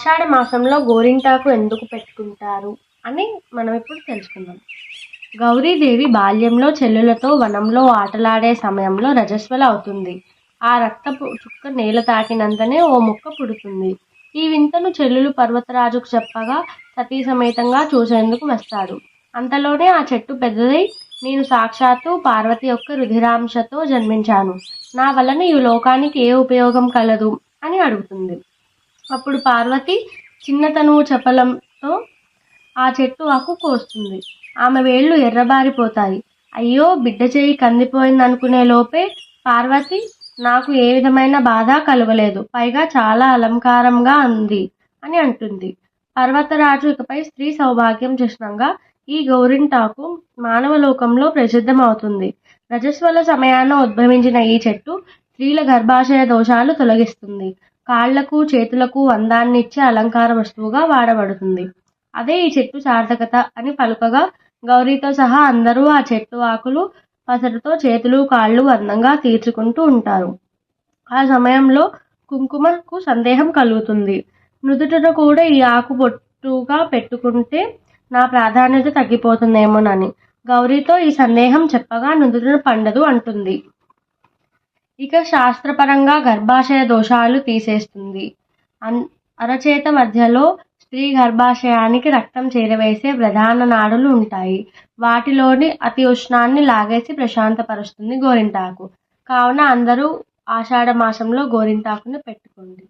ఆషాఢ మాసంలో గోరింటాకు ఎందుకు పెట్టుకుంటారు అని మనం ఇప్పుడు తెలుసుకుందాం. గౌరీదేవి బాల్యంలో చెల్లులతో వనంలో ఆటలాడే సమయంలో రజస్వల అవుతుంది. ఆ రక్తపు చుక్క నేల తాకినంతనే ఓ ముక్క పుడుతుంది. ఈ వింతను చెల్లులు పర్వతరాజుకు చెప్పగా సతీ సమేతంగా చూసేందుకు వస్తాడు. అంతలోనే ఆ చెట్టు పెద్దదై, నేను సాక్షాత్తు పార్వతి యొక్క రుధిరాంశతో జన్మించాను, నా వలన ఈ లోకానికి ఏ ఉపయోగం కలదు అని అడుగుతుంది. అప్పుడు పార్వతి చిన్నతనువు చపలంతో ఆ చెట్టు ఆకు కోస్తుంది. ఆమె వేళ్ళు ఎర్రబారిపోతాయి. అయ్యో, బిడ్డ చేయి కందిపోయిందనుకునే లోపే పార్వతి నాకు ఏ విధమైన బాధ కలగలేదు, పైగా చాలా అలంకారంగా ఉంది అని అంటుంది. పర్వతరాజు ఇకపై స్త్రీ సౌభాగ్యం చిహ్నంగా ఈ గౌరింటాకు మానవలోకంలో ప్రసిద్ధమవుతుంది. రజస్వల సమయాన ఉద్భవించిన ఈ చెట్టు స్త్రీల గర్భాశయ దోషాలు తొలగిస్తుంది. కాళ్లకు చేతులకు అందాన్నిచ్చే అలంకార వస్తువుగా వాడబడుతుంది. అదే ఈ చెట్టు సార్థకత అని పలుకగా గౌరీతో సహా అందరూ ఆ చెట్టు ఆకులు పసరుతో చేతులు కాళ్ళు అందంగా తీర్చుకుంటూ ఉంటారు. ఆ సమయంలో కుంకుమకు సందేహం కలుగుతుంది. నుదుటిన కూడా ఈ ఆకు బొట్టుగా పెట్టుకుంటే నా ప్రాధాన్యత తగ్గిపోతుందేమోనని. గౌరీతో ఈ సందేహం చెప్పగా నుదుటిన పండదు అంటుంది. ఇక శాస్త్రపరంగా గర్భాశయ దోషాలు తీసేస్తుంది. అరచేత మధ్యలో స్త్రీ గర్భాశయానికి రక్తం చేరవేసే ప్రధాన నాడులు ఉంటాయి. వాటిలోని అతి ఉష్ణాన్ని లాగేసి ప్రశాంతపరుస్తుంది గోరింటాకు. కావున అందరూ ఆషాఢ మాసంలో గోరింటాకుని పెట్టుకోండి.